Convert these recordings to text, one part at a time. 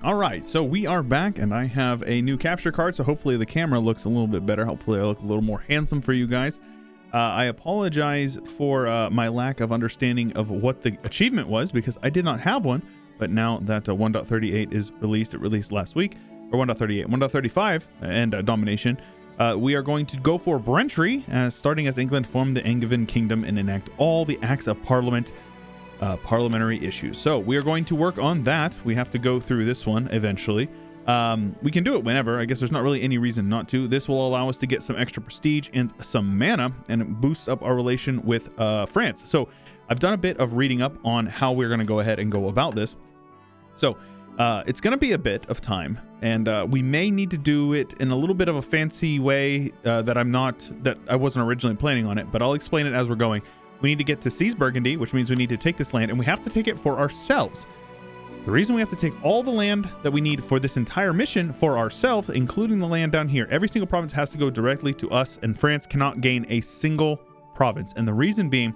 All right, so we are back, and I have a new capture card, so hopefully the camera looks a little bit better. Hopefully I look a little more handsome for you guys. I apologize for my lack of understanding of what the achievement was, because I did not have one, but now that 1.38 is released, it released last week, or 1.38, 1.35, and Domination, we are going to go for Brentry, starting as England form the Angevin Kingdom and enact all the Acts of Parliament, parliamentary issues. So we are going to work on that. We have to go through this one eventually. We can do it whenever. I guess there's not really any reason not to. This will allow us to get some extra prestige and some mana, and it boosts up our relation with France. So I've done a bit of reading up on how we're going to go ahead and go about this. So it's going to be a bit of time, and we may need to do it in a little bit of a fancy way that I wasn't originally planning on it, but I'll explain it as we're going. We need to get to seize Burgundy, which means we need to take this land, and we have to take it for ourselves. The reason we have to take all the land that we need for this entire mission for ourselves, including the land down here, every single province has to go directly to us, and France cannot gain a single province. And the reason being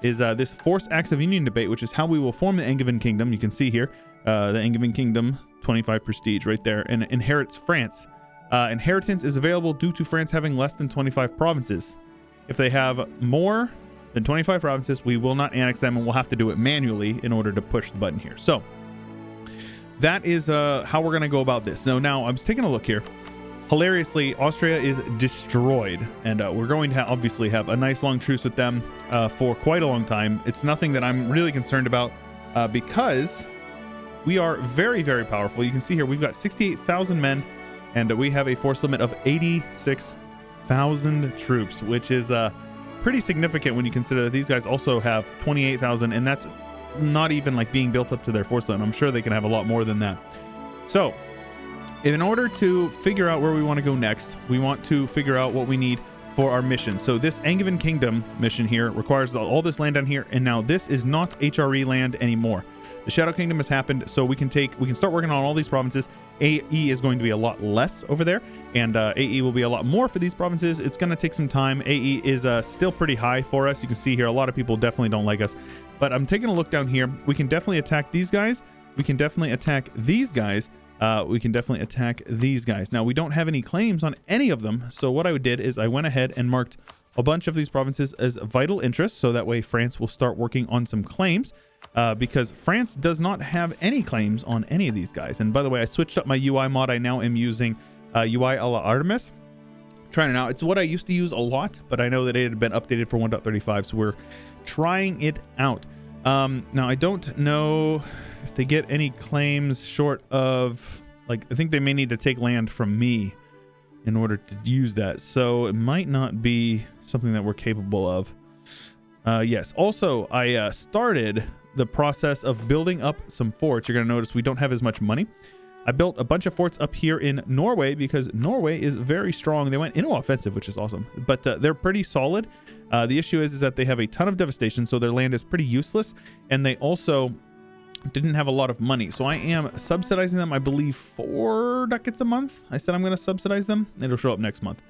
is this forced acts of union debate, which is how we will form the Angevin Kingdom. You can see here, the Angevin Kingdom, 25 prestige right there, and inherits France. Inheritance is available due to France having less than 25 provinces. If they have more than 25 provinces, we will not annex them, and we'll have to do it manually in order to push the button here. So that is how we're going to go about this. Now I'm just taking a look here. Hilariously, Austria is destroyed, and we're going to obviously have a nice long truce with them for quite a long time. It's nothing that I'm really concerned about because we are very, very powerful. You can see here we've got 68,000 men, and we have a force limit of 86,000 troops, which is pretty significant when you consider that these guys also have 28,000, and that's not even like being built up to their force limit. I'm sure they can have a lot more than that. So in order to figure out where we want to go next, we want to figure out what we need for our mission. So this Angevin Kingdom mission here requires all this land down here, and now this is not HRE land anymore. The Shadow Kingdom has happened, so we can start working on all these provinces. AE is going to be a lot less over there, and AE will be a lot more for these provinces. It's going to take some time. AE is still pretty high for us. You can see here a lot of people definitely don't like us, but I'm taking a look down here. We can definitely attack these guys. We can definitely attack these guys. We can definitely attack these guys. Now, we don't have any claims on any of them, so what I did is I went ahead and marked a bunch of these provinces as vital interests, so that way France will start working on some claims, because France does not have any claims on any of these guys. And by the way, I switched up my UI mod. I now am using UI a la Artemis. Trying it out. It's what I used to use a lot, but I know that it had been updated for 1.35, so we're trying it out. Now, I don't know if they get any claims short of, like, I think they may need to take land from me in order to use that, so it might not be something that we're capable of. Yes, also I started the process of building up some forts. You're going to notice we don't have as much money. I built a bunch of forts up here in Norway because Norway is very strong. They went into offensive, which is awesome, but they're pretty solid. The issue is that they have a ton of devastation, so their land is pretty useless, and they also didn't have a lot of money. So I am subsidizing them, I believe, 4 ducats a month. I said I'm going to subsidize them. It'll show up next month.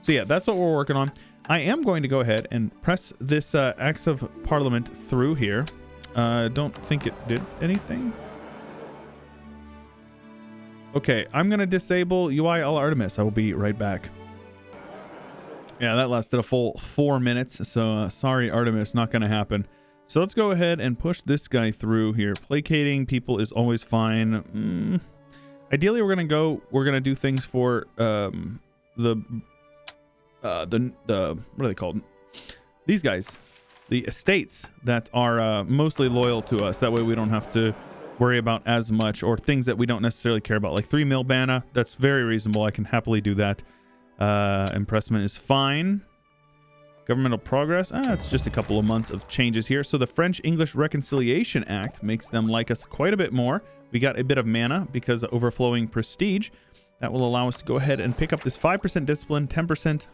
So yeah, that's what we're working on. I am going to go ahead and press this Acts of Parliament through here. Don't think it did anything. Okay, I'm going to disable UI All Artemis. I will be right back. Yeah, that lasted a full 4 minutes, so sorry, Artemis, not going to happen. So let's go ahead and push this guy through here. Placating people is always fine. Ideally, we're going to do things for the what are they called? These guys, the estates that are mostly loyal to us. That way we don't have to worry about as much, or things that we don't necessarily care about, like 3 mil bana. That's very reasonable. I can happily do that. Impressment is fine. Governmental progress, it's just a couple of months of changes here. So the French-English Reconciliation Act makes them like us quite a bit more. We got a bit of mana because of overflowing prestige. That will allow us to go ahead and pick up this 5% discipline, 10%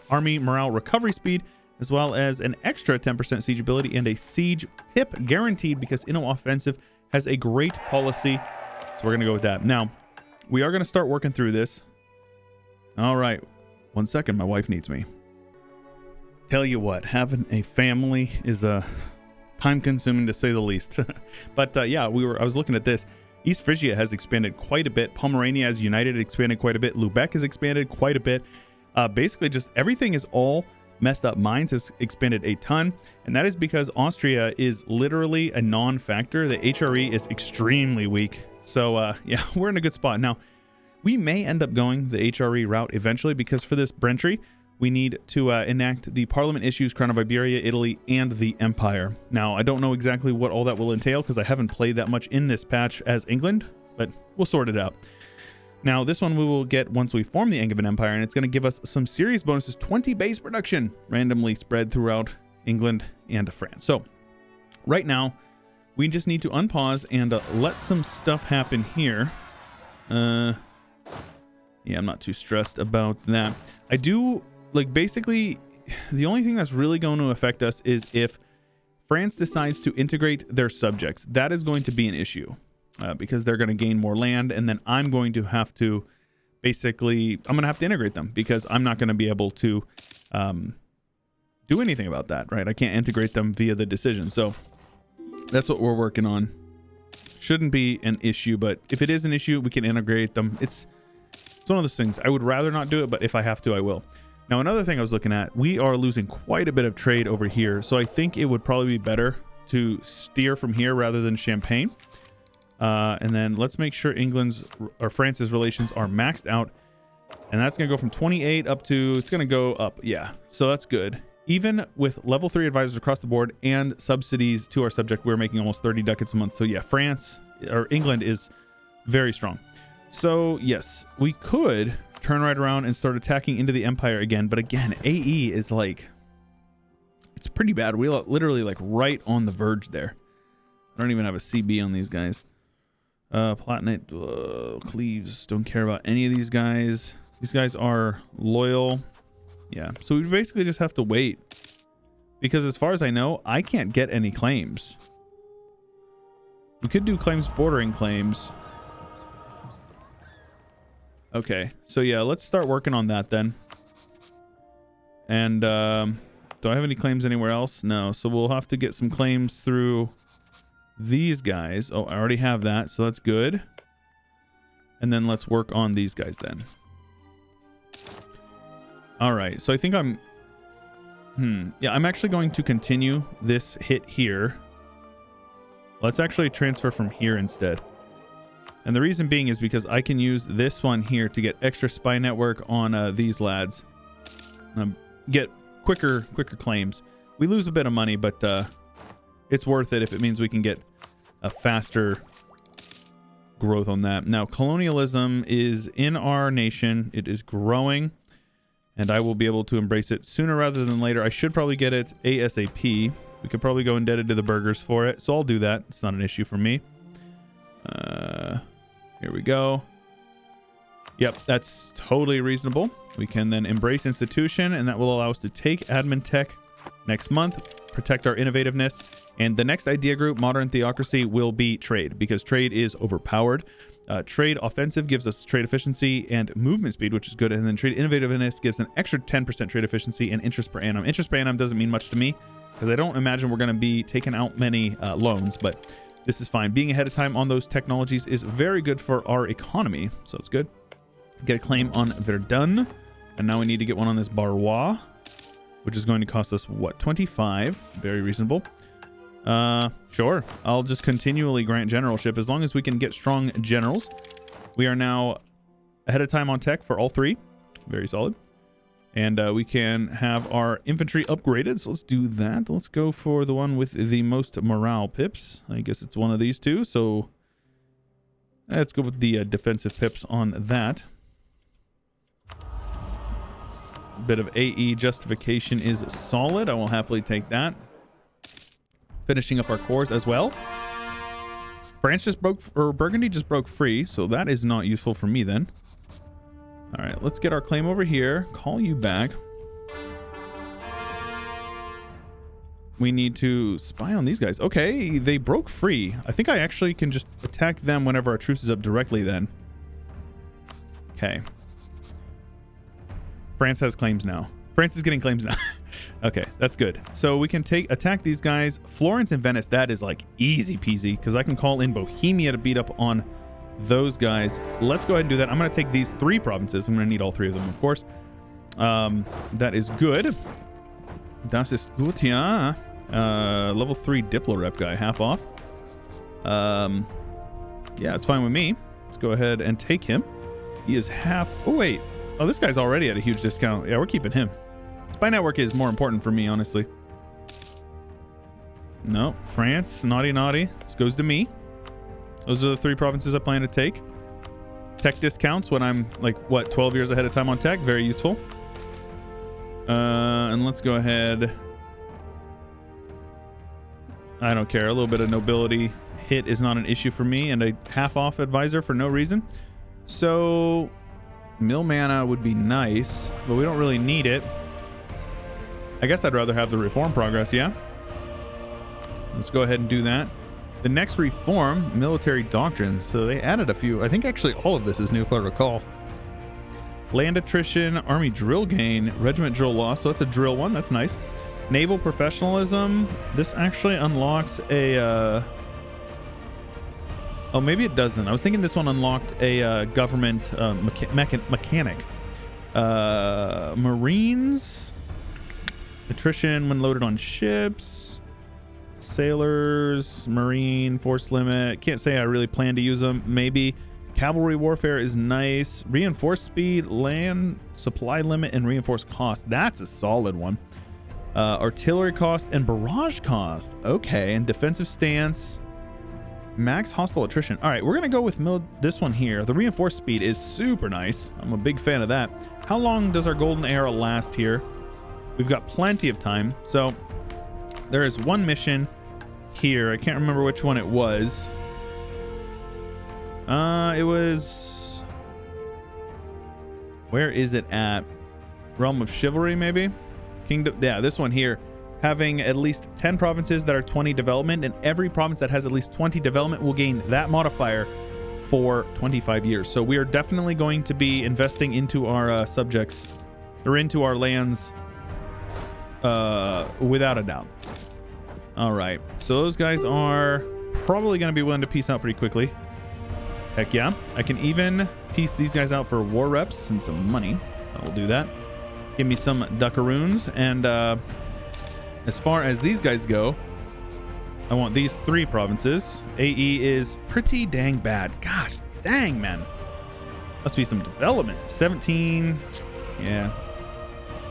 army morale recovery speed, as well as an extra 10% siege ability and a siege pip guaranteed because Inno Offensive has a great policy. So we're going to go with that. Now, we are going to start working through this. All right. 1 second. My wife needs me. Tell you what, having a family is time consuming to say the least. But yeah, I was looking at this. East Frisia has expanded quite a bit. Pomerania has united, expanded quite a bit. Lubeck has expanded quite a bit. Basically, just everything is all messed up. Mainz has expanded a ton, and that is because Austria is literally a non-factor. The HRE is extremely weak. So yeah, we're in a good spot. Now, we may end up going the HRE route eventually, because for this Brentry, we need to enact the Parliament issues, Crown of Iberia, Italy, and the Empire. Now, I don't know exactly what all that will entail, because I haven't played that much in this patch as England, but we'll sort it out. Now, this one we will get once we form the Angevin Empire, and it's going to give us some serious bonuses. 20 base production randomly spread throughout England and France. So right now, we just need to unpause and let some stuff happen here. Yeah, I'm not too stressed about that. I do, like, basically, the only thing that's really going to affect us is if France decides to integrate their subjects. That is going to be an issue. Because they're going to gain more land, and then I'm going to have to basically, I'm going to have to integrate them, because I'm not going to be able to do anything about that, right? I can't integrate them via the decision. So that's what we're working on. Shouldn't be an issue, but if it is an issue, we can integrate them. It's one of those things. I would rather not do it, but if I have to, I will. Now, another thing I was looking at, we are losing quite a bit of trade over here, so I think it would probably be better to steer from here rather than Champagne. And then let's make sure England's or France's relations are maxed out, and that's gonna go from 28 up to, it's gonna go up. Yeah, so that's good. Even with level 3 advisors across the board and subsidies to our subject, we're making almost 30 ducats a month. So yeah, France or England is very strong. So yes, we could turn right around and start attacking into the Empire again, but again, AE is like, it's pretty bad. We literally like right on the verge there. I don't even have a CB on these guys. Platinate, Cleaves, don't care about any of these guys. These guys are loyal. Yeah, so we basically just have to wait, because as far as I know, I can't get any claims. We could do claims bordering claims. Okay, so yeah, let's start working on that then. And do I have any claims anywhere else? No, so we'll have to get some claims through these guys. Oh, I already have that, so that's good. And then let's work on these guys then. All right, so I think I'm yeah, I'm actually going to continue this hit here. Let's actually transfer from here instead. And the reason being is because I can use this one here to get extra spy network on these lads. Get quicker claims. We lose a bit of money, but it's worth it if it means we can get a faster growth on that. Now, colonialism is in our nation. It is growing, and I will be able to embrace it sooner rather than later. I should probably get it ASAP. We could probably go indebted to the burghers for it, so I'll do that. It's not an issue for me. Here we go. Yep, that's totally reasonable. We can then embrace institution, and that will allow us to take admin tech next month, protect our innovativeness, and the next idea group, modern theocracy, will be trade, because trade is overpowered. Trade offensive gives us trade efficiency and movement speed, which is good, and then trade innovativeness gives an extra 10% trade efficiency and interest per annum. Interest per annum doesn't mean much to me, because I don't imagine we're going to be taking out many loans, but this is fine. Being ahead of time on those technologies is very good for our economy, so it's good. Get a claim on Verdun, and now we need to get one on this Barrois, which is going to cost us, what, 25? Very reasonable. Sure. I'll just continually grant generalship as long as we can get strong generals. We are now ahead of time on tech for all three. Very solid. And we can have our infantry upgraded, so let's do that. Let's go for the one with the most morale pips. I guess it's one of these two, so let's go with the defensive pips on that. Bit of AE justification is solid. I will happily take that. Finishing up our cores as well. France just broke, or Burgundy just broke free, so that is not useful for me then. All right, let's get our claim over here. Call you back. We need to spy on these guys. Okay, they broke free. I think I actually can just attack them whenever our truce is up directly then. Okay. France has claims now. France is getting claims now. Okay, that's good. So we can attack these guys. Florence and Venice, that is like easy peasy because I can call in Bohemia to beat up on those guys. Let's go ahead and do that. I'm going to take these 3 provinces. I'm going to need all 3 of them, of course. That is good. Das ist gut, ja. Level 3 Diplo rep guy, half off. Yeah, it's fine with me. Let's go ahead and take him. He is half. Oh, wait. Oh, this guy's already at a huge discount. Yeah, we're keeping him. Spy network is more important for me, honestly. No, France, naughty. This goes to me. Those are the 3 provinces I plan to take. Tech discounts when I'm like, what, 12 years ahead of time on tech. Very useful. And let's go ahead. I don't care. A little bit of nobility hit is not an issue for me, and a half off advisor for no reason. So mill mana would be nice, but we don't really need it. I guess I'd rather have the reform progress, yeah? Let's go ahead and do that. The next reform, military doctrine. So they added a few. I think actually all of this is new if I recall. Land attrition, army drill gain, regiment drill loss. So that's a drill one. That's nice. Naval professionalism. This actually unlocks a... Oh, maybe it doesn't. I was thinking this one unlocked a government mechanic. Marines. Attrition when loaded on ships. Sailors, Marine, force limit. Can't say I really plan to use them. Maybe. Cavalry warfare is nice. Reinforced speed, land supply limit, and reinforced cost. That's a solid one. Artillery cost and barrage cost. Okay, and defensive stance. Max hostile attrition. All right, we're going to go with this one here. The reinforced speed is super nice. I'm a big fan of that. How long does our golden era last here? We've got plenty of time. So there is one mission here. I can't remember which one it was. It was... Where is it at? Realm of Chivalry, maybe? Kingdom... Yeah, this one here. Having at least 10 provinces that are 20 development, and every province that has at least 20 development will gain that modifier for 25 years. So we are definitely going to be investing into our subjects, or into our lands, without a doubt. All right, so those guys are probably going to be willing to peace out pretty quickly. Heck yeah. I can even piece these guys out for war reps and some money. I will do that. Give me some duckaroons. And as far as these guys go, I want these 3 provinces. AE is pretty dang bad. Gosh dang, man. Must be some development. 17. Yeah.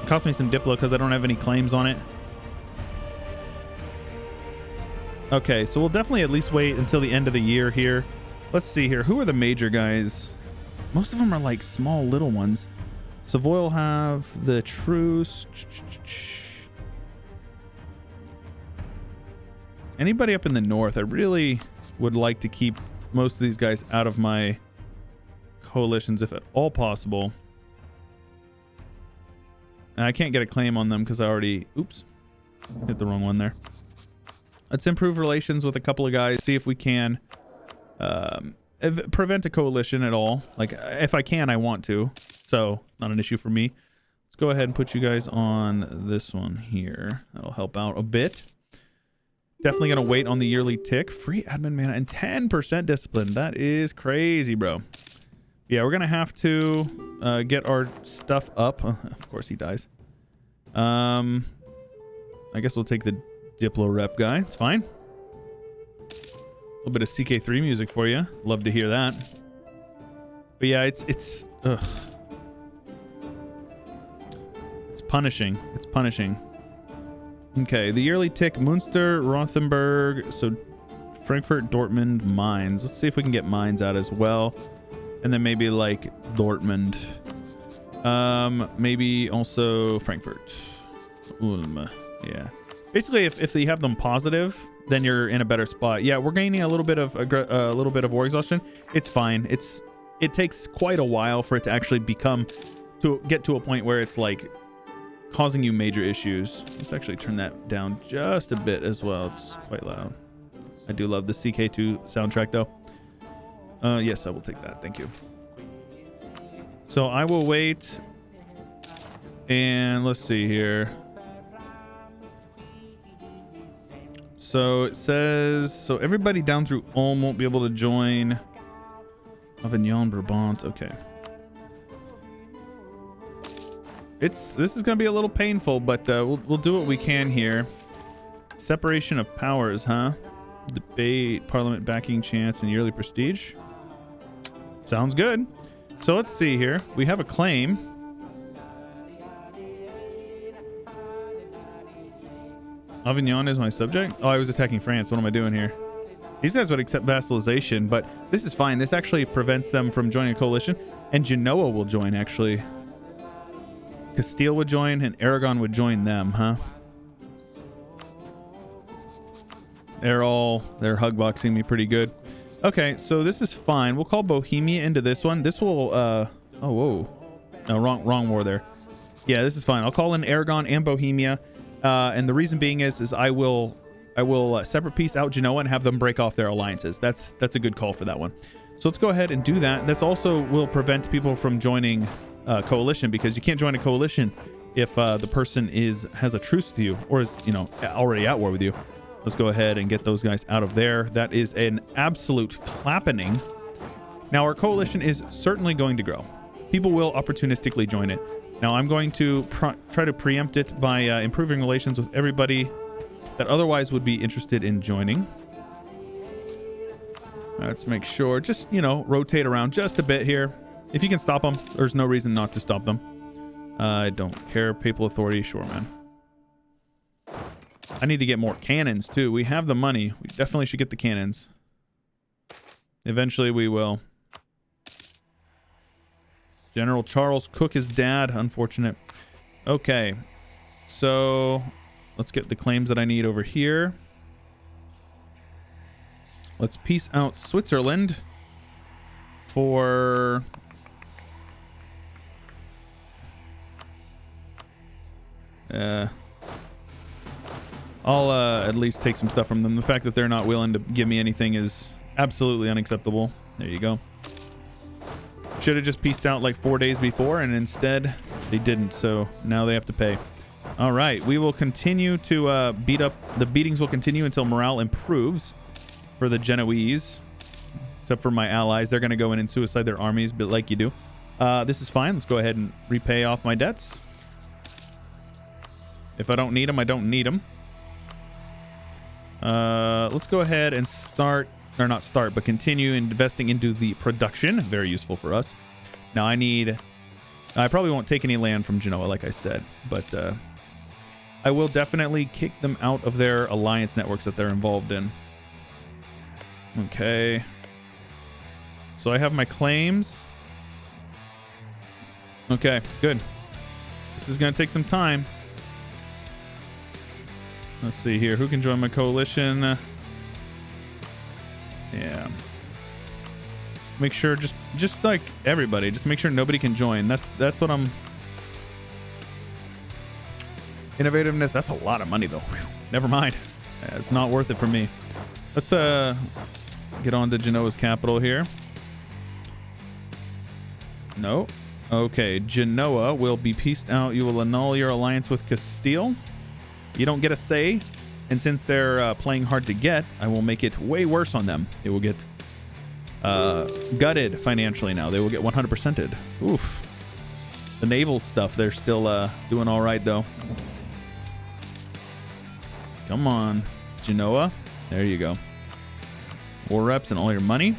It cost me some Diplo because I don't have any claims on it. Okay, so we'll definitely at least wait until the end of the year here. Let's see here. Who are the major guys? Most of them are like small little ones. Savoy will have the truce. Anybody up in the north? I really would like to keep most of these guys out of my coalitions if at all possible. And I can't get a claim on them because I already... Oops. Hit the wrong one there. Let's improve relations with a couple of guys. See if we can prevent a coalition at all. Like, if I can, I want to. So, not an issue for me. Let's go ahead and put you guys on this one here. That'll help out a bit. Definitely going to wait on the yearly tick. Free admin mana and 10% discipline. That is crazy, bro. Yeah, we're going to have to get our stuff up. Of course he dies. I guess we'll take the Diplo rep guy. It's fine. A little bit of CK3 music for you. Love to hear that. But yeah, it's ugh. It's punishing. It's punishing. Okay, the yearly tick, Münster, Rothenburg, so Frankfurt, Dortmund, Mainz. Let's see if we can get Mainz out as well. And then maybe like Dortmund. Maybe also Frankfurt. Ulm. Yeah. Basically, if you have them positive, then you're in a better spot. Yeah, we're gaining a little bit of war exhaustion. It's fine. It takes quite a while for it to actually get to a point where it's like causing you major issues. Let's actually turn that down just a bit as well. It's quite loud. I do love the CK2 soundtrack though. Yes, I will take that. Thank you. So I will wait. And let's see here. So it says, so everybody down through Ulm won't be able to join Avignon, Brabant. Okay. This is going to be a little painful, but we'll do what we can here. Separation of powers, huh? Debate, parliament backing chance, and yearly prestige. Sounds good. So let's see here. We have a claim. Avignon is my subject. Oh, I was attacking France. What am I doing here? These guys would accept vassalization, but this is fine. This actually prevents them from joining a coalition. And Genoa will join, actually. Castile would join, and Aragon would join them, huh? They're hug boxing me pretty good. Okay, so this is fine. We'll call Bohemia into this one. This will, oh, whoa. No, wrong war there. Yeah, this is fine. I'll call in Aragon and Bohemia. And the reason being is I will separate piece out Genoa and have them break off their alliances. That's a good call for that one. So let's go ahead and do that. This also will prevent people from joining coalition, because you can't join a coalition if the person has a truce with you or is already at war with you. Let's go ahead and get those guys out of there. That is an absolute clappening. Now our coalition is certainly going to grow. People will opportunistically join it. Now I'm going to try to preempt it by improving relations with everybody that otherwise would be interested in joining. Let's make sure, just rotate around just a bit here. If you can stop them, there's no reason not to stop them. I don't care. Papal authority, sure, man. I need to get more cannons, too. We have the money. We definitely should get the cannons. Eventually, we will. General Charles Cook is dad. Unfortunate. Okay. So, let's get the claims that I need over here. Let's peace out Switzerland for... I'll at least take some stuff from them. The fact that they're not willing to give me anything is absolutely unacceptable. There you go. Should have just pieced out like 4 days before, and instead they didn't, so now they have to pay. All right, we will continue to beat up. The beatings will continue until morale improves for the Genoese, except for my allies. They're going to go in and suicide their armies, but like you do. This is fine. Let's go ahead and repay off my debts. If I don't need them, I don't need them. Let's go ahead and but continue investing into the production. Very useful for us. Now I probably won't take any land from Genoa, like I said, but I will definitely kick them out of their alliance networks that they're involved in. Okay. So I have my claims. Okay, good. This is going to take some time. Let's see here. Who can join my coalition? Yeah. Make sure, just like everybody, just make sure nobody can join. That's what I'm... Innovativeness, that's a lot of money though. Never mind. It's not worth it for me. Let's get on to Genoa's capital here. No. Okay, Genoa will be pieced out. You will annul your alliance with Castile. You don't get a say, and since they're playing hard to get, I will make it way worse on them. They will get gutted financially now. They will get 100%ed. Oof. The naval stuff, they're still doing all right, though. Come on, Genoa. There you go. War reps and all your money.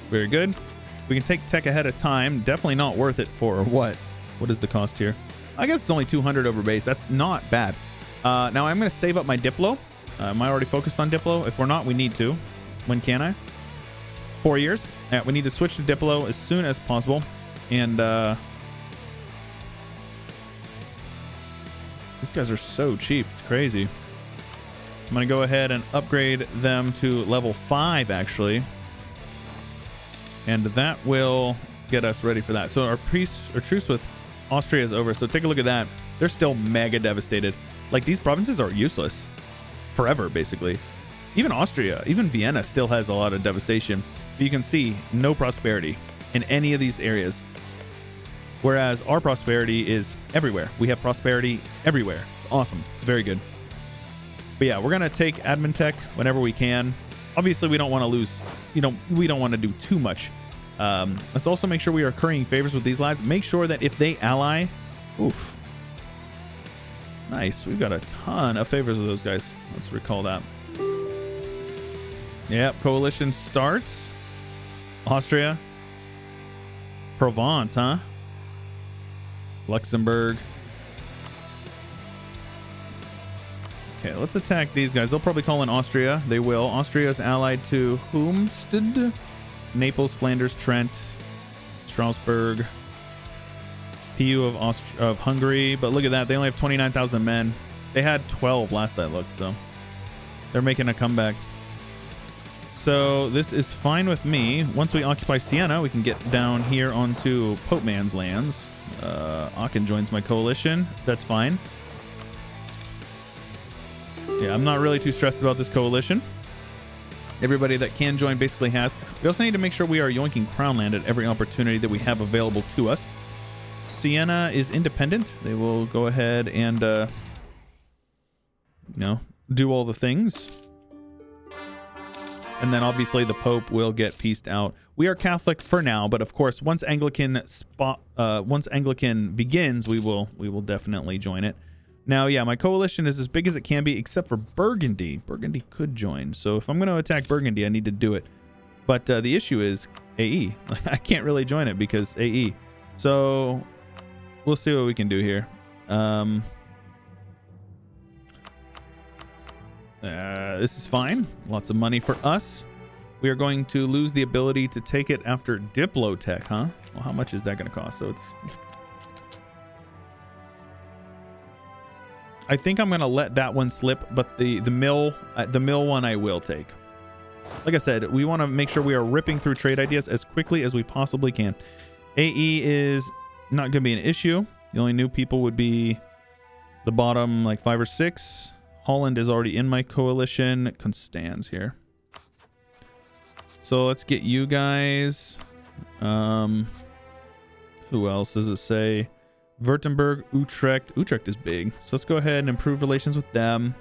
Very good. We can take tech ahead of time. Definitely not worth it for what? What is the cost here? I guess it's only 200 over base. That's not bad. Now I'm going to save up my Diplo. Am I already focused on Diplo? If we're not, we need to. When can I? 4 years. Yeah, we need to switch to Diplo as soon as possible. And these guys are so cheap. It's crazy. I'm going to go ahead and upgrade them to level 5, actually. And that will get us ready for that. So our truce with Austria is over. So take a look at that. They're still mega devastated. Like, these provinces are useless forever, basically. Even Austria, even Vienna still has a lot of devastation. But you can see no prosperity in any of these areas. Whereas our prosperity is everywhere. We have prosperity everywhere. It's awesome. It's very good. But yeah, we're going to take admin tech whenever we can. Obviously, we don't want to lose, we don't want to do too much. Let's also make sure we are currying favors with these lads. Make sure that if they ally, oof. Nice. We've got a ton of favors with those guys. Let's recall that. Yep. Coalition starts. Austria. Provence, huh? Luxembourg. Okay, let's attack these guys. They'll probably call in Austria. They will. Austria is allied to Whomstead, Naples, Flanders, Trent, Strasbourg, PU of Hungary. But look at that. They only have 29,000 men. They had 12 last I looked, so they're making a comeback. So this is fine with me. Once we occupy Siena, we can get down here onto Pope Man's lands. Aachen joins my coalition. That's fine. Yeah, I'm not really too stressed about this coalition. Everybody that can join basically has. We also need to make sure we are yoinking Crown Land at every opportunity that we have available to us. Siena is independent. They will go ahead and, do all the things. And then obviously the Pope will get pieced out. We are Catholic for now, but of course, once Anglican begins, we will definitely join it. Now, yeah, my coalition is as big as it can be, except for Burgundy. Burgundy could join. So if I'm going to attack Burgundy, I need to do it. But the issue is AE. I can't really join it because AE. So we'll see what we can do here. This is fine. Lots of money for us. We are going to lose the ability to take it after Diplotech, huh? Well, how much is that going to cost? So it's... I think I'm going to let that one slip, but the mill one I will take. Like I said, we want to make sure we are ripping through trade ideas as quickly as we possibly can. AE is not going to be an issue. The only new people would be the bottom like 5 or 6. Holland is already in my coalition. Constans here. So let's get you guys. Who else does it say? Württemberg, Utrecht. Utrecht is big. So let's go ahead and improve relations with them.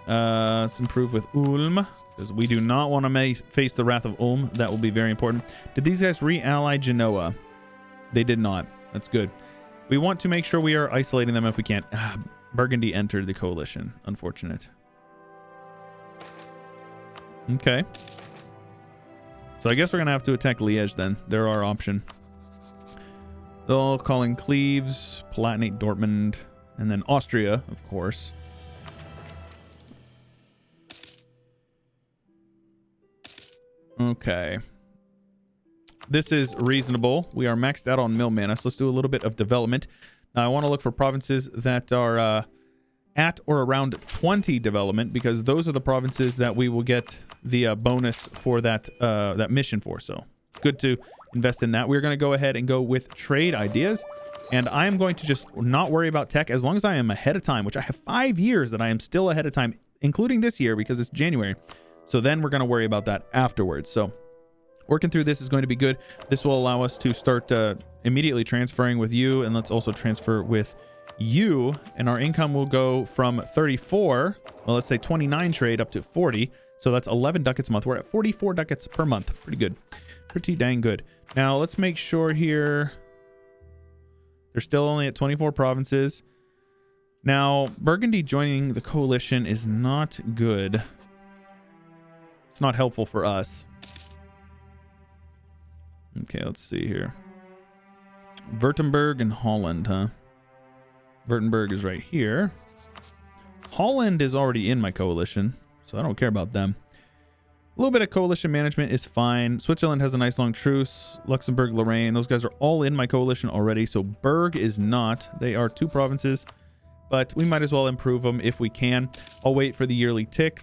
Let's improve with Ulm, because we do not want to face the wrath of Ulm. That will be very important. Did these guys re-ally Genoa? They did not. That's good. We want to make sure we are isolating them if we can. Burgundy entered the coalition. Unfortunate. Okay. So I guess we're going to have to attack Liège then. They're our option. They'll call in Cleves, Palatinate Dortmund, and then Austria, of course. Okay. This is reasonable. We are maxed out on mill mana, so let's do a little bit of development. Now, I want to look for provinces that are at or around 20 development, because those are the provinces that we will get the bonus for that that mission for. So good to invest in that. We're going to go ahead and go with trade ideas, and I am going to just not worry about tech as long as I am ahead of time, which I have 5 years that I am still ahead of time, including this year because it's January. So then we're going to worry about that afterwards. So working through this is going to be good. This will allow us to start immediately transferring with you, and let's also transfer with you, and our income will go from 34, well, let's say 29 trade up to 40. So that's 11 ducats a month. We're at 44 ducats per month. Pretty good. Pretty dang good. Now let's make sure here. They're still only at 24 provinces. Now, Burgundy joining the coalition is not good. It's not helpful for us. Okay, let's see here. Württemberg and Holland, huh? Württemberg is right here. Holland is already in my coalition, so I don't care about them. A little bit of coalition management is fine. Switzerland has a nice long truce. Luxembourg, Lorraine, those guys are all in my coalition already. So Berg is not. They are 2 provinces, but we might as well improve them if we can. I'll wait for the yearly tick.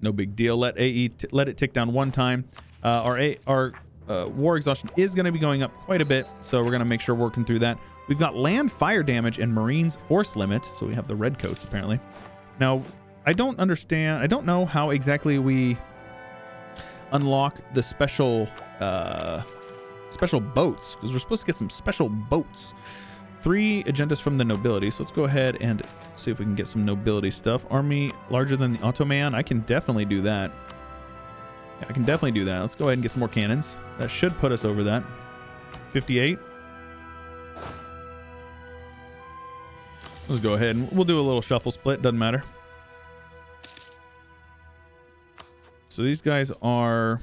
No big deal. Let AE let it tick down 1 time. Our war exhaustion is going to be going up quite a bit, so we're going to make sure we're working through that. We've got land fire damage and Marines force limit, so we have the red coats apparently. Now, I don't understand. I don't know how exactly we unlock the special boats, because we're supposed to get some special boats 3 agendas from the nobility. So let's go ahead and see if we can get some nobility stuff. Army larger than the Ottoman. I can definitely do that. Yeah, I can definitely do that. Let's go ahead and get some more cannons. That should put us over that. 58. Let's go ahead and we'll do a little shuffle split. Doesn't matter. So these guys are...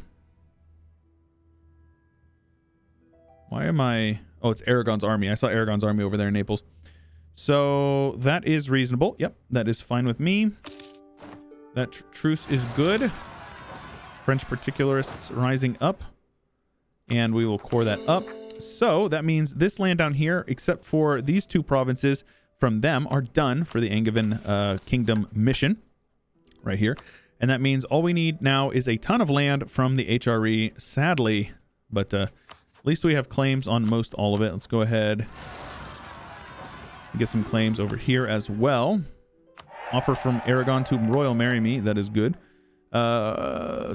Why am I... Oh, it's Aragon's army. I saw Aragon's army over there in Naples. So that is reasonable. Yep, that is fine with me. That truce is good. French particularists rising up. And we will core that up. So that means this land down here, except for these 2 provinces from them, are done for the Angevin Kingdom mission. Right here. And that means all we need now is a ton of land from the HRE, sadly. But at least we have claims on most all of it. Let's go ahead and get some claims over here as well. Offer from Aragon to Royal Marry Me. That is good.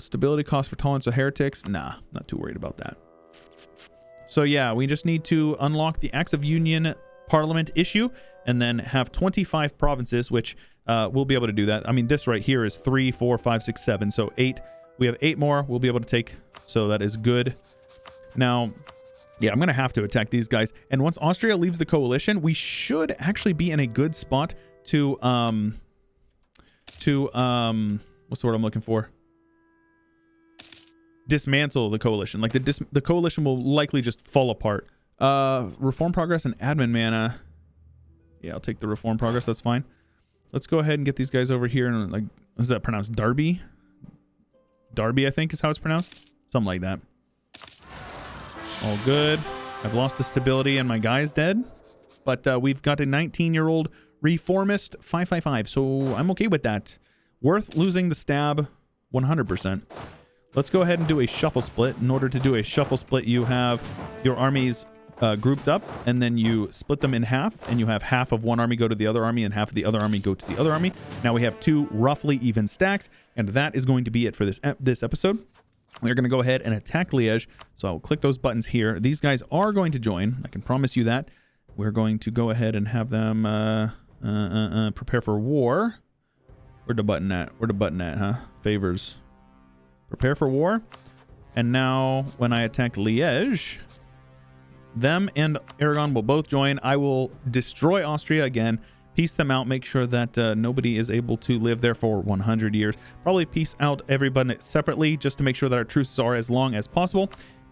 Stability cost for tolerance of heretics. Nah, not too worried about that. So yeah, we just need to unlock the Acts of Union Parliament issue and then have 25 provinces, which we'll be able to do that. I mean, this right here is 3, 4, 5, 6, 7. So 8. We have 8 more we'll be able to take. So that is good. Now, yeah, I'm going to have to attack these guys. And once Austria leaves the coalition, we should actually be in a good spot to what's the word I'm looking for? Dismantle the coalition. Like the coalition will likely just fall apart. Reform progress and admin mana. Yeah, I'll take the reform progress. That's fine. Let's go ahead and get these guys over here. And like, is that pronounced Darby? Darby, I think is how it's pronounced. Something like that. All good. I've lost the stability and my guy's dead. But we've got a 19-year-old reformist 555. So I'm okay with that. Worth losing the stab 100%. Let's go ahead and do a shuffle split. In order to do a shuffle split, you have your armies grouped up, and then you split them in half, and you have half of one army go to the other army and half of the other army go to the other army. Now we have 2 roughly even stacks, and that is going to be it for this episode. We're going to go ahead and attack Liège, so I will click those buttons here. These guys are going to join. I can promise you that. We're going to go ahead and have them prepare for war. Where'd the button at? Where'd the button at, huh? Favors. Prepare for war. And now when I attack Liège, them and Aragon will both join. I will destroy Austria again, piece them out, make sure that nobody is able to live there for 100 years. Probably piece out everybody separately just to make sure that our truces are as long as possible.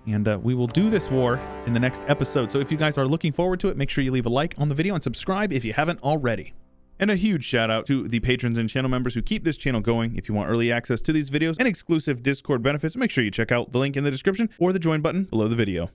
And we will do this war in the next episode. So if you guys are looking forward to it, make sure you leave a like on the video and subscribe if you haven't already. And a huge shout out to the patrons and channel members who keep this channel going. If you want early access to these videos and exclusive Discord benefits, make sure you check out the link in the description or the join button below the video.